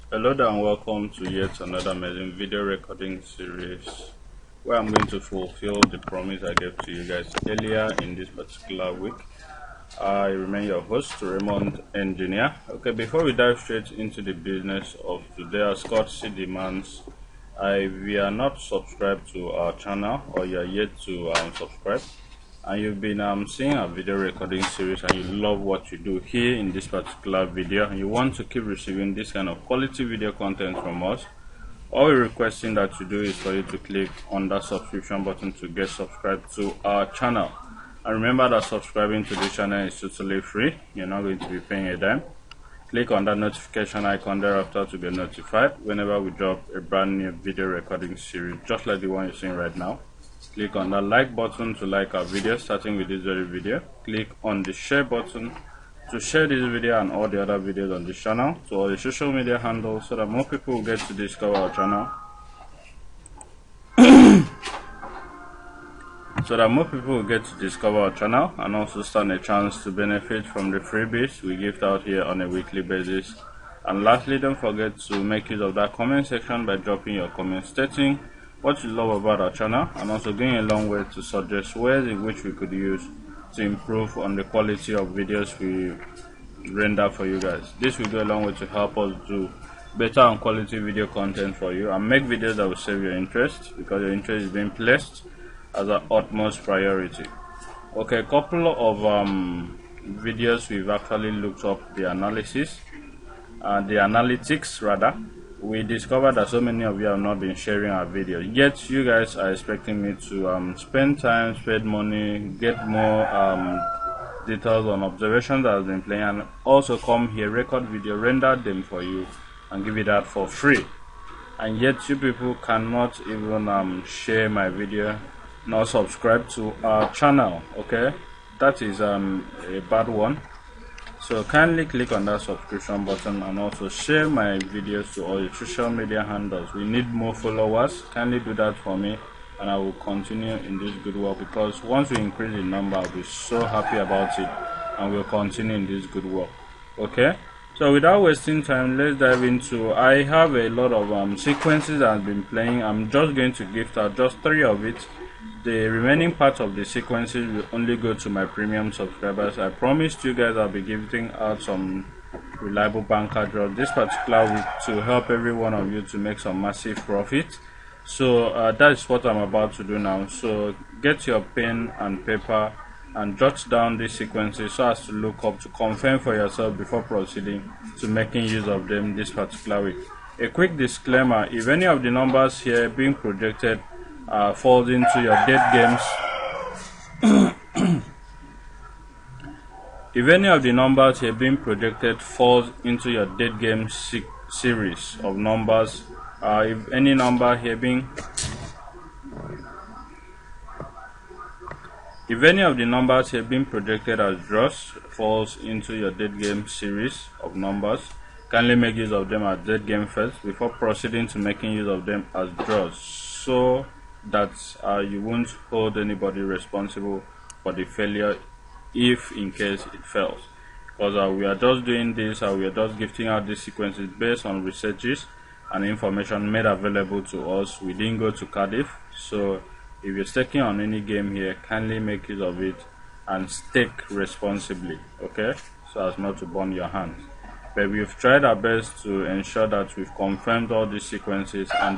Hello there and welcome to yet another amazing video recording series where I'm going to fulfill the promise I gave to you guys earlier in this particular week. I remain your host, Raymond Engineer. Okay, before we dive straight into the business of today, as courtesy demands, if you are not subscribed to our channel or you are yet to subscribe, and you've been seeing our video recording series and you love what you do here in this particular video and you want to keep receiving this kind of quality video content from us, all we're requesting that you do is for you to click on that subscription button to get subscribed to our channel. And remember that subscribing to this channel is totally free. You're not going to be paying a dime. Click on that notification icon thereafter to get notified whenever we drop a brand new video recording series just like the one you're seeing right now. Click on the like button to like our video, starting with this very video. Click on the share button to share this video and all the other videos on this channel to all the social media handles so that more people will get to discover our channel. And also stand a chance to benefit from the freebies we gift out here on a weekly basis. And lastly, don't forget to make use of that comment section by dropping your comment stating what you love about our channel and also going a long way to suggest ways in which we could use to improve on the quality of videos we render for you guys. This will go a long way to help us do better and quality video content for you and make videos that will save your interest, because your interest is being placed as our utmost priority. Okay, a couple of videos we've actually looked up the analysis, the analytics rather. We discovered that so many of you have not been sharing our videos, yet you guys are expecting me to spend time, spend money, get more details on observations that have been playing, and also come here, record video, render them for you and give it that for free. And yet you people cannot even share my video nor subscribe to our channel. Okay, that is a bad one. So kindly click on that subscription button and also share my videos to all your social media handles. We need more followers. Kindly do that for me and I will continue in this good work, because once we increase the number I'll be so happy about it and we'll continue in this good work. Okay, so without wasting time, let's dive into, I have a lot of sequences that I've been playing. I'm just going to gift out just 3 of it. The remaining part of the sequences will only go to my premium subscribers. I promised you guys I'll be giving out some reliable banker draws this particular week to help every one of you to make some massive profit. So that is what I'm about to do now. So get your pen and paper and jot down these sequences so as to look up to confirm for yourself before proceeding to making use of them this particular week. A quick disclaimer: if any of the numbers here being projected falls into your dead games, if any of the numbers here being projected falls into your dead game series of numbers, if any number here being, if any of the numbers here being projected as draws falls into your dead game series of numbers, kindly make use of them as dead game first before proceeding to making use of them as draws, so that you won't hold anybody responsible for the failure if in case it fails, because we are just doing this, we are just gifting out these sequences based on researches and information made available to us. We didn't go to Cardiff, so if you're staking on any game here, kindly make use of it and stake responsibly, okay, so as not to burn your hands. But we've tried our best to ensure that we've confirmed all these sequences and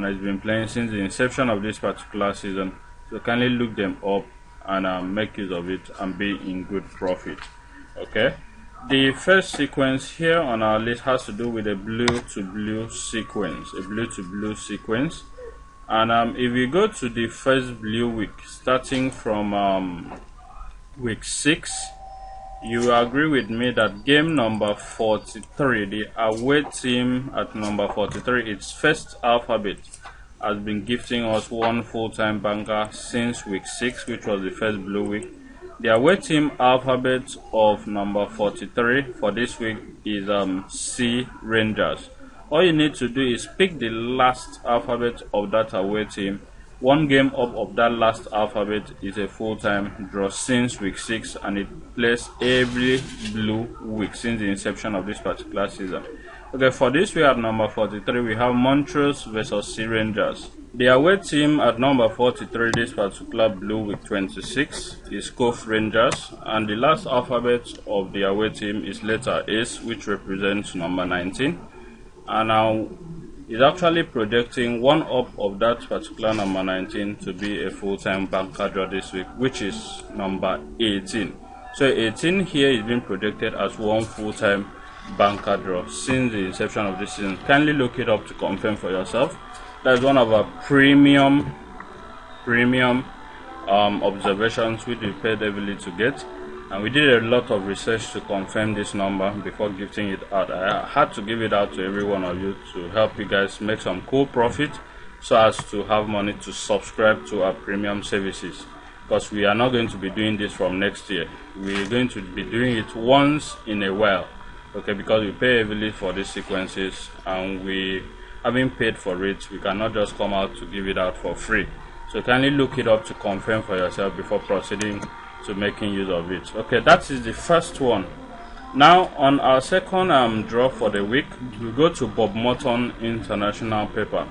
it's been playing since the inception of this particular season. So kindly look them up and make use of it and be in good profit. Okay, the first sequence here on our list has to do with a blue to blue sequence, and if you go to the first blue week starting from week 6, you agree with me that game number 43, the away team at number 43, its first alphabet, has been gifting us one full-time banker since week 6, which was the first blue week. The away team alphabet of number 43 for this week is C, Rangers. All you need to do is pick the last alphabet of that away team One game up of that last alphabet is a full-time draw since week 6, and it plays every blue week since the inception of this particular season. Okay, for this we at number 43 we have Montrose versus Sea Rangers. The away team at number 43 this particular blue week 26 is Cove Rangers, and the last alphabet of the away team is letter S, which represents number 19, and now is actually projecting one up of that particular number 19 to be a full-time banker draw this week, which is number 18. So 18 here is being projected as one full-time banker draw since the inception of this season. Kindly look it up to confirm for yourself. That's one of our premium observations which we paid heavily to get, and we did a lot of research to confirm this number before gifting it out. I had to give it out to every one of you to help you guys make some cool profit, so as to have money to subscribe to our premium services, because we are not going to be doing this from next year. We're going to be doing it once in a while, okay, because we pay heavily for these sequences, and we having paid for it, we cannot just come out to give it out for free. So kindly look it up to confirm for yourself before proceeding to making use of it. Okay, that is the first one. Now on our second draw for the week, we go to Bob Morton International Paper,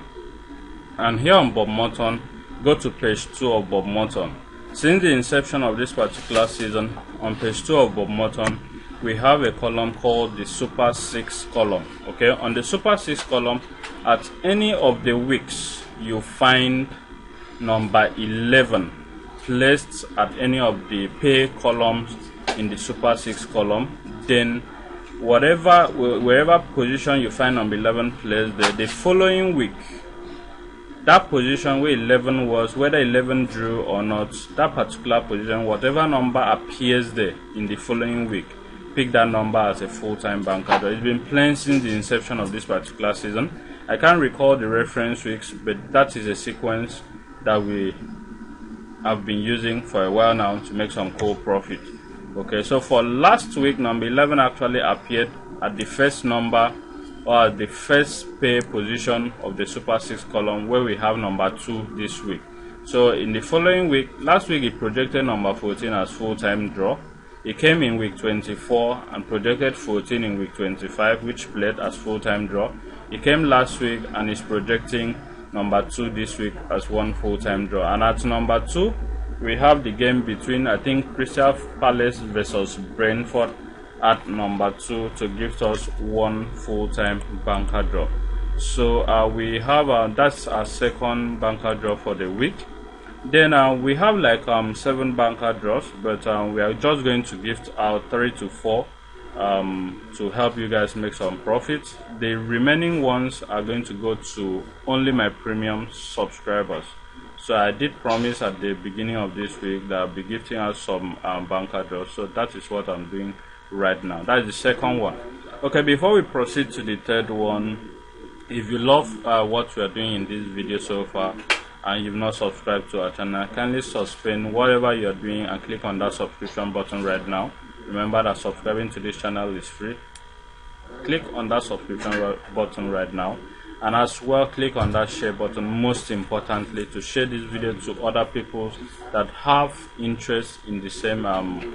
and here on Bob Morton, go to page 2 of Bob Morton. Since the inception of this particular season, on page 2 of Bob Morton, we have a column called the Super 6 column. Okay, on the Super 6 column, at any of the weeks you find number 11 placed at any of the pay columns in the Super 6 column, then wherever position you find number 11 placed there, the following week, that position where 11 was, whether 11 drew or not, that particular position, whatever number appears there in the following week, pick that number as a full-time banker. It's been playing since the inception of this particular season. I can't recall the reference weeks, but that is a sequence that we have been using for a while now to make some cool profit. Okay, so for last week, number 11 actually appeared at the first number, or at the first pay position of the Super 6 column, where we have number 2 this week. So in the following week, last week it projected number 14 as full-time draw. It came in week 24 and projected 14 in week 25, which played as full-time draw. It came last week and is projecting number 2 this week as one full-time draw. And at number 2, we have the game between, I think, Crystal Palace versus Brentford at number 2 to give us one full-time banker draw. So we have that's our second banker draw for the week. Then we have like 7 banker draws, but we are just going to gift out 3 to 4 to help you guys make some profits. The remaining ones are going to go to only my premium subscribers. So I did promise at the beginning of this week that I'll be gifting out some banker draws, so that is what I'm doing right now. That is the second one. Okay, before we proceed to the third one, if you love what we are doing in this video so far and you've not subscribed to our channel, kindly suspend whatever you are doing and click on that subscription button right now. Remember that subscribing to this channel is free. Click on that subscription button right now, and as well click on that share button, most importantly, to share this video to other people that have interest in the same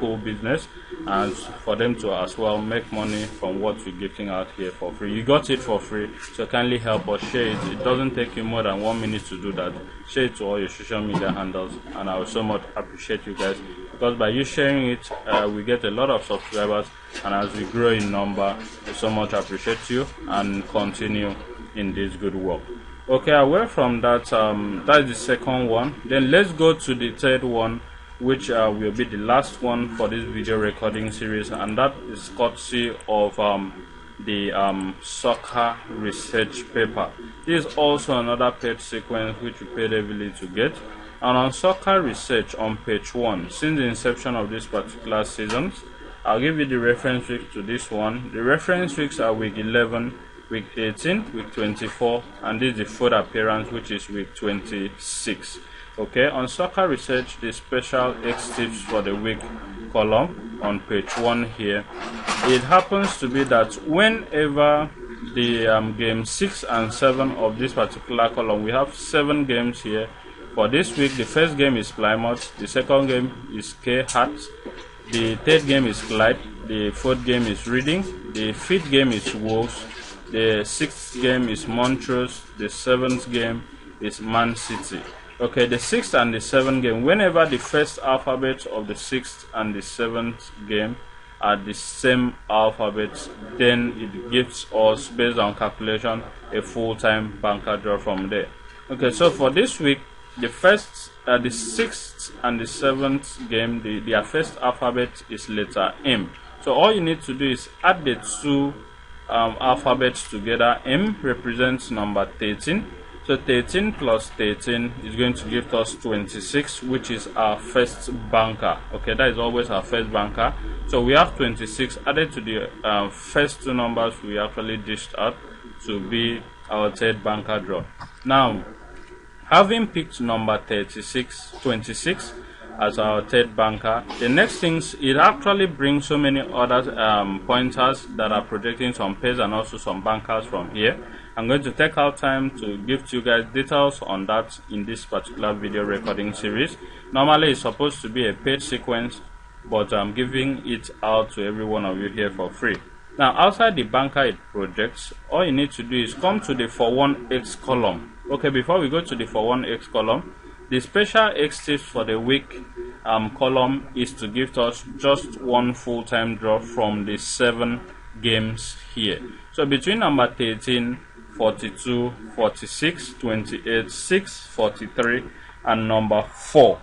cool business, and for them to as well make money from what we're giving out here for free. You got it for free, so kindly help us share it. It doesn't take you more than 1 minute to do that. Share it to all your social media handles, and I will so much appreciate you guys, because by you sharing it, we get a lot of subscribers, and as we grow in number, we so much appreciate you and continue in this good work. Okay, away from that, that's the second one. Then let's go to the third one, which will be the last one for this video recording series, and that is courtesy of the soccer research paper. This is also another paid sequence which we paid heavily to get. And on soccer research on page 1, since the inception of this particular season, I'll give you the reference week to this one. The reference weeks are week 11, week 18, week 24, and this is the fourth appearance, which is week 26. Okay, on soccer research, the special X tips for the week column on page 1 here, it happens to be that whenever the game 6 and 7 of this particular column, we have 7 games here. For this week, the first game is Plymouth, the second game is K Hearts, the third game is Clyde, the fourth game is Reading, the fifth game is Wolves, the sixth game is Montrose, the seventh game is Man City. Okay, the sixth and the seventh game, whenever the first alphabet of the sixth and the seventh game are the same alphabet, then it gives us, based on calculation, a full-time banker draw from there. Okay, so for this week, the sixth and the seventh game, their first alphabet is letter M. So all you need to do is add the two alphabets together. M represents number 13. So 13 plus 13 is going to give us 26, which is our first banker. Okay, that is always our first banker. So we have 26 added to the first two numbers we actually dished out to be our third banker draw. Now, having picked number 26 as our third banker, the next things, it actually brings so many other pointers that are projecting some pairs and also some bankers from here. I'm going to take out time to give to you guys details on that in this particular video recording series. Normally it's supposed to be a paid sequence, but I'm giving it out to every one of you here for free. Now, outside the banker it projects, all you need to do is come to the for 1x column. Okay, before we go to the for 1x column, the special X tips for the week column is to give us just one full-time draw from the 7 games here. So between number 13, 42, 46, 28, 6, 43, and number 4,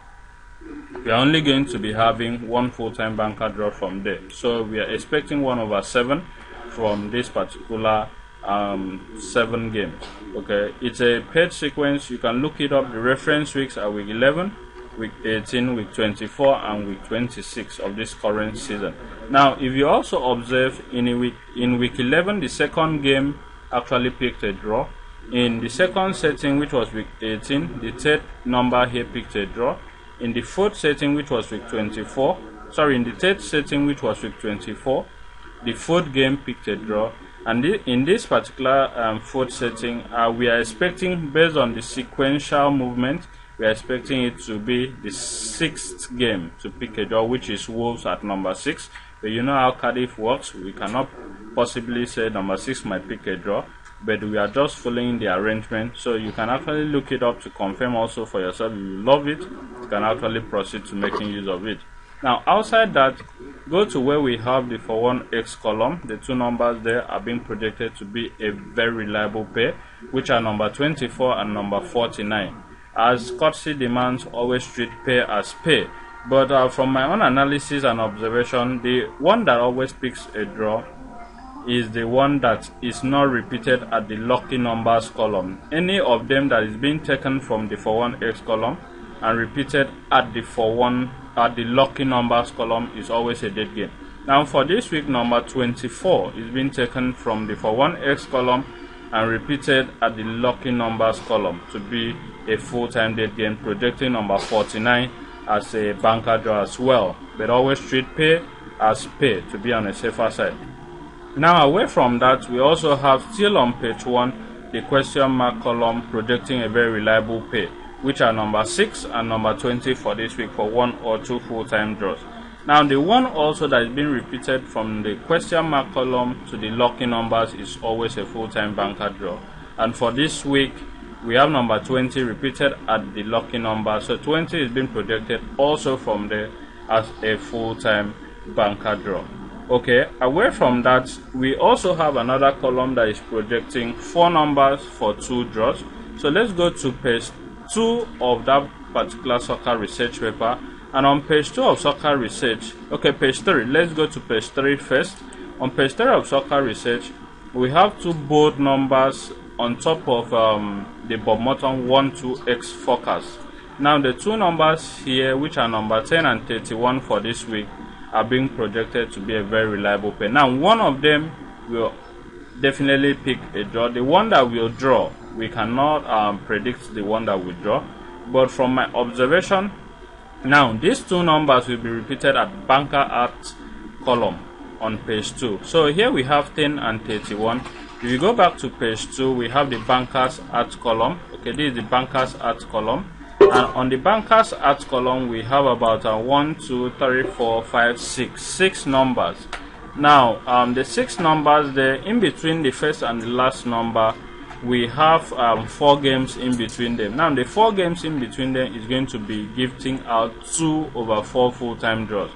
we are only going to be having one full-time banker draw from there. So we are expecting 1/7 from this particular 7 games. Okay, it's a paid sequence. You can look it up. The reference weeks are week 11, week 18, week 24, and week 26 of this current season. Now, if you also observe in week 11, the second game actually picked a draw. In the second setting, which was week 18, the third number here picked a draw. In the fourth setting, which was week 24, in the third setting, which was week 24, the fourth game picked a draw. And in this particular fourth setting, we are expecting, based on the sequential movement, we are expecting it to be the 6th game to pick a draw, which is Wolves at number 6. But you know how Cardiff works. We cannot possibly say number 6 might pick a draw, but we are just following the arrangement. So you can actually look it up to confirm also for yourself. If you love it, you can actually proceed to making use of it. Now, outside that, go to where we have the for 1x column. The two numbers there are being projected to be a very reliable pair, which are number 24 and number 49. As courtesy demands, always treat pair as pair. But from my own analysis and observation, the one that always picks a draw is the one that is not repeated at the lucky numbers column. Any of them that is being taken from the for 1x column and repeated at the lucky numbers column is always a dead game. Now, for this week, number 24 is being taken from the for 1x column and repeated at the lucky numbers column to be a full-time dead game, projecting number 49 as a banker draw as well. But always treat pair as pair to be on a safer side. Now, away from that, we also have, still on page 1, the question mark column projecting a very reliable pair, which are number 6 and number 20 for this week for 1 or 2 full-time draws. Now, the one also that is being repeated from the question mark column to the lucky numbers is always a full-time banker draw. And for this week, we have number 20 repeated at the lucky number. So 20 is being projected also from there as a full-time banker draw. Okay, away from that, we also have another column that is projecting 4 numbers for 2 draws. So let's go to page 2 of that particular soccer research paper. And on page 2 of soccer research, okay, page 3, let's go to page 3 first. On page 3 of soccer research, we have 2 bold numbers on top of the Bob Morton 1-2x forecast. Now, the 2 numbers here, which are number 10 and 31 for this week, are being projected to be a very reliable pair. Now, one of them will definitely pick a draw. The one that will draw, we cannot predict the one that will draw. But from my observation, now these 2 numbers will be repeated at banker at column on page 2. So here we have 10 and 31. If you go back to page 2, we have the bankers at column. Okay, this is the bankers at column. And on the bankers at column, we have about 1, 2, 3, 4, 5, 6 numbers. Now the 6 numbers there, in between the first and the last number, we have 4 games in between them. Now the 4 games in between them is going to be gifting out 2/4 full-time draws.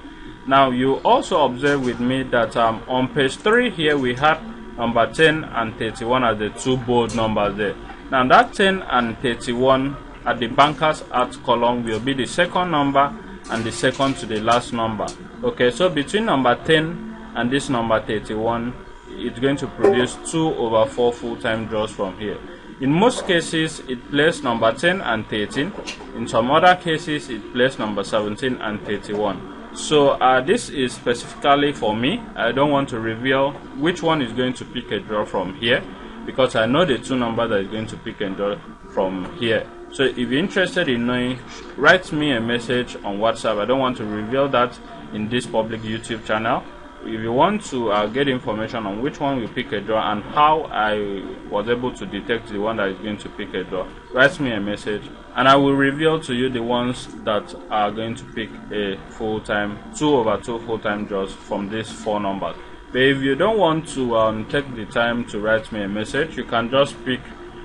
Now you also observe with me that on page 3 here we had number 10 and 31 as the 2 bold numbers there. Now that 10 and 31 at the bankers at column will be the second number and the second to the last number. Okay, so between number 10 and this number 31, it's going to produce 2/4 full-time draws from here. In most cases, it plays number 10 and 13. In some other cases, it plays number 17 and 31. So this is specifically for me. I don't want to reveal which one is going to pick a draw from here, because I know the 2 numbers that is going to pick a draw from here. So if you're interested in knowing, write me a message on WhatsApp. I don't want to reveal that in this public YouTube channel. If you want to get information on which one will pick a draw and how I was able to detect the one that is going to pick a draw, write me a message and I will reveal to you the ones that are going to pick a full-time 2/2 full-time draws from these 4 numbers. But if you don't want to take the time to write me a message, you can just pick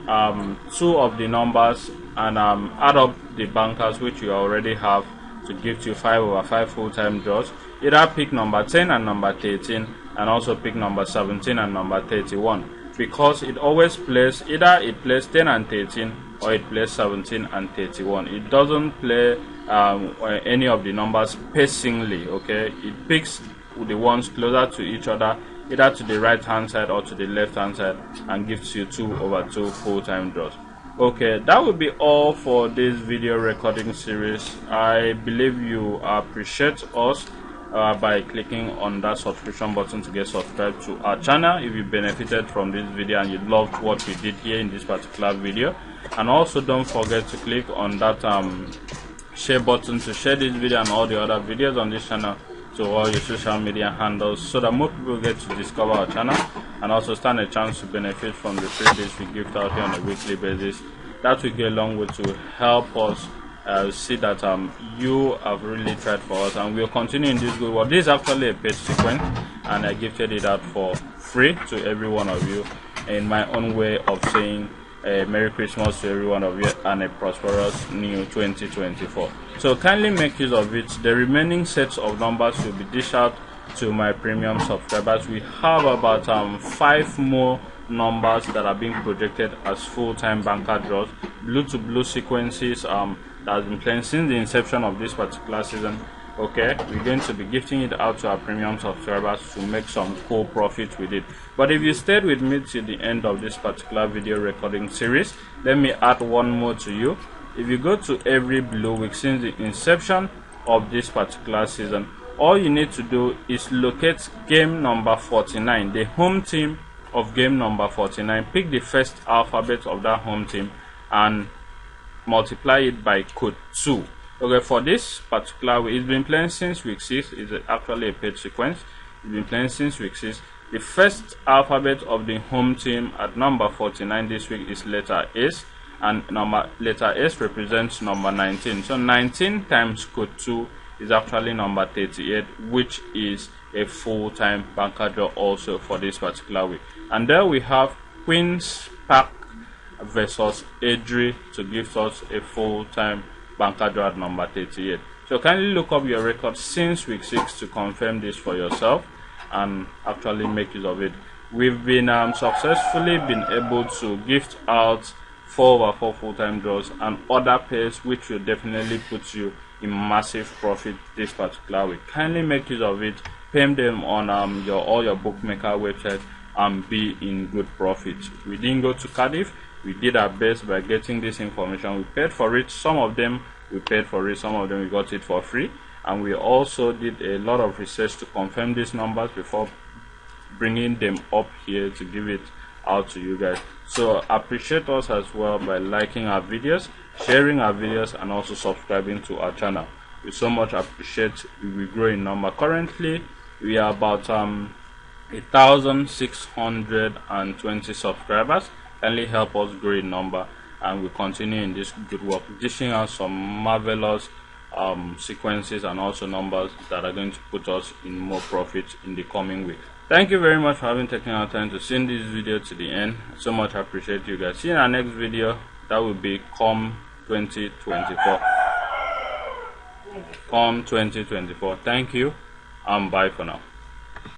2 of the numbers and add up the bankers which you already have to give you 5/5 full-time draws. Either pick number 10 and number 13 and also pick number 17 and number 31, because it always plays, either it plays 10 and 13 or it plays 17 and 31. It doesn't play any of the numbers pacingly. Okay, it picks the ones closer to each other, either to the right hand side or to the left hand side, and gives you 2/2 full-time draws. Okay, that will be all for this video recording series. I believe you appreciate us by clicking on that subscription button to get subscribed to our channel if you benefited from this video and you loved what we did here in this particular video. And also don't forget to click on that share button to share this video and all the other videos on this channel to all your social media handles, so that more people get to discover our channel and also stand a chance to benefit from the freebies we give out here on a weekly basis. That will go a long way to help us see that you have really tried for us, and we'll continue in this good work. This is actually a paid sequence and I gifted it out for free to every one of you in my own way of saying Merry Christmas to every one of you and a prosperous new 2024. So kindly make use of it. The remaining sets of numbers will be dished out to my premium subscribers. We have about 5 more numbers that are being projected as full-time banker draws, blue to blue sequences that has been playing since the inception of this particular season. Okay, we're going to be gifting it out to our premium subscribers to make some cool profit with it. But if you stayed with me till the end of this particular video recording series, let me add one more to you. If you go to every blue week since the inception of this particular season, all you need to do is locate game number 49, the home team of game number 49. Pick the first alphabet of that home team and multiply it by code 2. Okay, for this particular week, it's been playing since week 6. It's actually a paid sequence. It's been playing since week 6. The first alphabet of the home team at number 49 this week is letter S, and letter S represents number 19. So 19 times code 2 is actually number 38, which is a full-time banker draw also for this particular week. And there we have Queen's Park versus Adri to give us a full-time banker draw at number 38. So kindly look up your record since week 6 to confirm this for yourself and actually make use of it. We've been successfully been able to gift out 4/4 full-time draws and other pairs, which will definitely put you in massive profit this particular week. Kindly make use of it, pay them on all your bookmaker websites and be in good profit. We didn't go to Cardiff. We did our best by getting this information. We paid for it. Some of them we paid for it, some of them we got it for free, and we also did a lot of research to confirm these numbers before bringing them up here to give it out to you guys. So appreciate us as well by liking our videos, sharing our videos, and also subscribing to our channel. We so much appreciate. We grow in number. Currently we are about 1,620 subscribers. Kindly help us grow in number and we continue in this good work, dishing out some marvelous sequences and also numbers that are going to put us in more profit in the coming week. Thank you very much for having taken our time to see this video to the end. So much I appreciate you guys. See you in our next video. That will be come 2024. Come 2024. Thank you and bye for now.